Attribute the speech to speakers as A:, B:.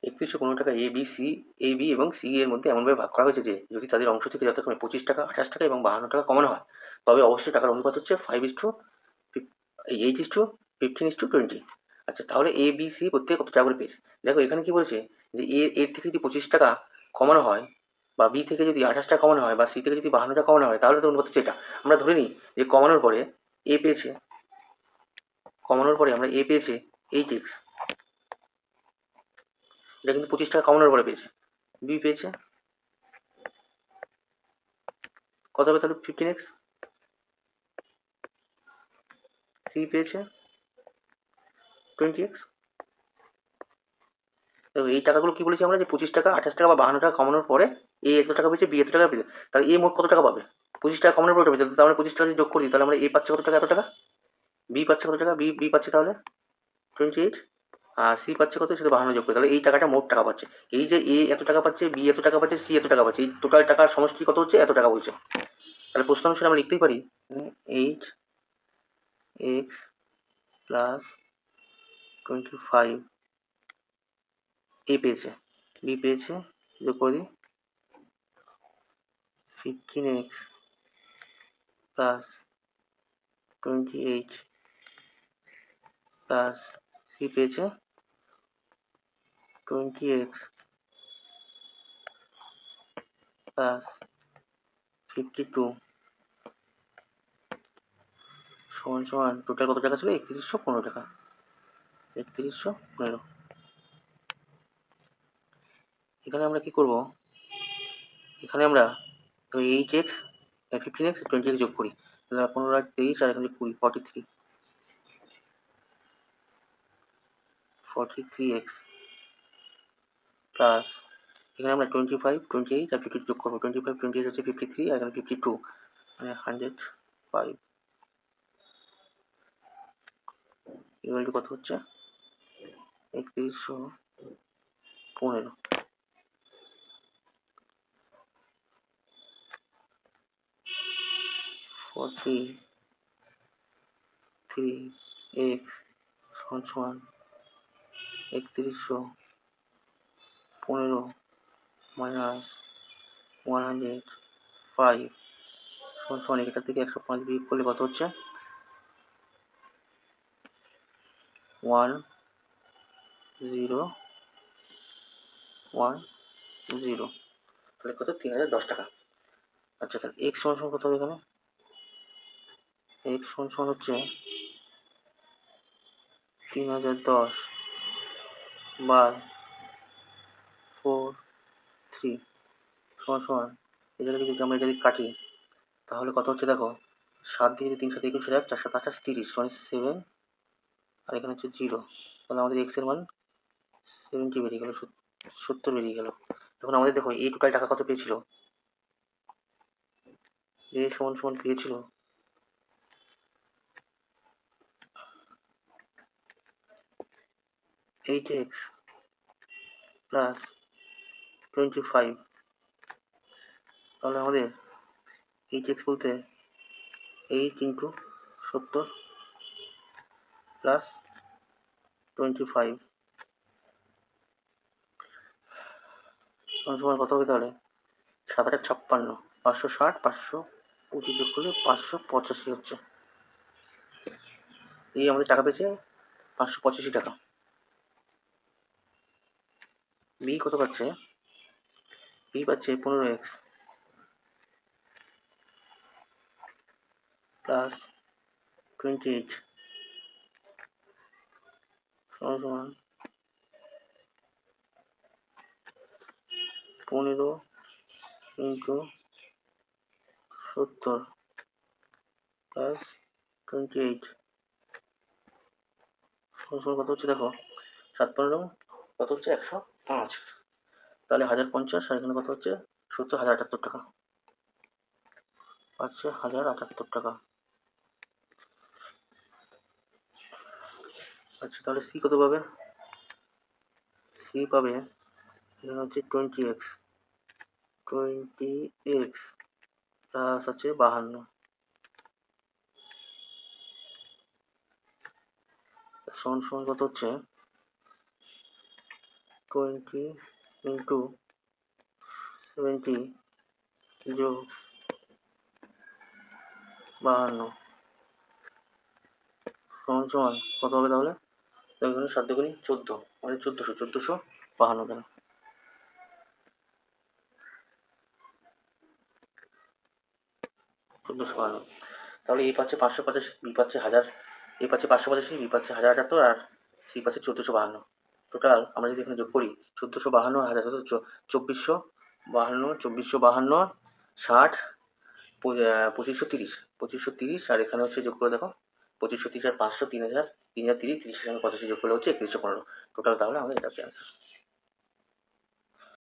A: 3115 টাকা A B এবং C এর মধ্যে এমনভাবে ভাগ করা হয়েছে যে যদি তাদের অংশ থেকে যথাক্রমে 25 টাকা, 28 টাকা এবং 52 টাকা কমানো হয়, তবে অবশ্যই টাকার অনুপাত হচ্ছে 8:15:20। আচ্ছা, তাহলে এ বি সি প্রত্যেকে কত টাকা করে পেয়েছে? দেখো এখানে কি বলেছে যে এর থেকে যদি 25 টাকা কমানো হয়, বা বি থেকে যদি 28 টাকা কমানো হয়, বা সি থেকে যদি 52 টাকা কমানো হয়, তাহলে তো অনুপাত হচ্ছে এটা। আমরা ধরে নিই যে কমানোর পরে এ পেয়েছে, আমরা এ পেয়েছে 8x, এটা কিন্তু 25 টাকা কমানোর পরে পেয়েছে। বি পেয়েছে কত হবে তাহলে? 15x। সি পেয়েছে 20x। তো এই টাকাগুলো কি বলেছি আমরা, যে 25 টাকা, 28 টাকা বা 52 টাকা কমানোর পরে এ এত টাকা পেয়েছে, বি এত টাকা পেয়েছে। তাহলে এ মোট কত টাকা পাবে? 25 টাকা কমানোর পরে পেয়েছে, তাহলে আমরা 25 টাকা যদি যোগ করি, তাহলে আমরা এ পাচ্ছে কত টাকা? এত টাকা। বি পাচ্ছে কত টাকা? বি পাচ্ছে তাহলে 28। আর সি পাচ্ছে কত? সেটা 52 যোগ করে, তাহলে এই টাকাটা মোট টাকা পাচ্ছে। এই যে এ এত টাকা পাচ্ছে, বি এত টাকা পাচ্ছে, সি এত টাকা পাচ্ছে, এই টোটাল টাকার সমষ্টি কত হচ্ছে? এত টাকা বলছে। তাহলে প্রশ্ন অনুসারে আমরা লিখতেই পারি 8x প্লাস 25 এ পেয়েছে, বি পেয়েছে, যোগ করে দিই 15x প্লাস 28 প্লাস সি পেয়েছে 20x প্লাস 52 সমান সমান টোটাল কত টাকা ছিল? 3115 টাকা। 3115। এখানে আমরা কি করব? এখানে আমরা 8x 15x 20x যোগ করি, তাহলে 15 আর 23 আর এখানে 20, 43x প্লাস এখানে আমরা 25 28 আর 50 যোগ করবো। 25 28 হচ্ছে 53 আর এখানে 52, মানে 105 ইকুয়াল টু কত হচ্ছে? 3115। 43x সমান সমান 3115 মাইনাস 105 সমান সমান এটা থেকে 105 বিয়োগ করলে কত হচ্ছে? 1010। তাহলে কত? 3010 টাকা। আচ্ছা, তাহলে এক্স সমান সমান কত হবে এখানে? এক্স সমান সমান হচ্ছে 3010 বাই 43 সমান সমান, এটাকে যদি আমরা এটা কাটি, তাহলে কত হচ্ছে দেখো, 7 দিয়ে 3 সাথে 21 হয়ে 4 7 28 30 মানে 7, আর এখানে হচ্ছে 0। তাহলে আমাদের এক্স এর মান 70 বেরিয়ে গেল, 70 বেরিয়ে গেল। তখন আমাদের দেখো এই টোটাল টাকা কত পেয়েছিল? এ সমান সমান পেয়েছিল 8x প্লাস 25। তাহলে আমাদের 8x বলতে 8 ইন্টু 70 প্লাস 25 সমান কত হবে তাহলে? 7 8 56, 560, 525 যোগ করলে 585 হচ্ছে। এই আমাদের টাকা পেয়েছে 585 টাকা। বি কত পাচ্ছে? বি পাচ্ছে 15x প্লাস 28 সমান সমান 15 ইন্টু 70 প্লাস 28 সমান সমান কত হচ্ছে দেখো, 7 15 কত হচ্ছে? 105। তাহলে 1050, আর এখানে কত হচ্ছে? 1078 টাকা পাচ্ছে, 1078 টাকা। আচ্ছা, তাহলে সি কত পাবে? সি পাবে এখানে হচ্ছে 20x প্লাস আছে 52 সমান সমান কত হচ্ছে? 20 ইন্টু 70 যোগ 52 সমান সমান কত হবে তাহলে? এখানে 7 দুগুণে 14, মানে 1452 দেন। তাহলে এ পাচ্ছে 585, বি পাচ্ছে 1000, এ পাচ্ছে 585, বি পাচ্ছে 1078 আর সি পাচ্ছে 1452। টোটাল আমরা যদি এখানে যোগ করি 1452 আর 1000, 2452, 60, 2530 আর এখানে হচ্ছে যোগ করে দেখো 2530 আর 500, 3000, 3030, 30 সঙ্গে 85 যোগ করলে হচ্ছে 3115। টোটাল তাহলে আমাদের এটা হচ্ছে অ্যান্সার।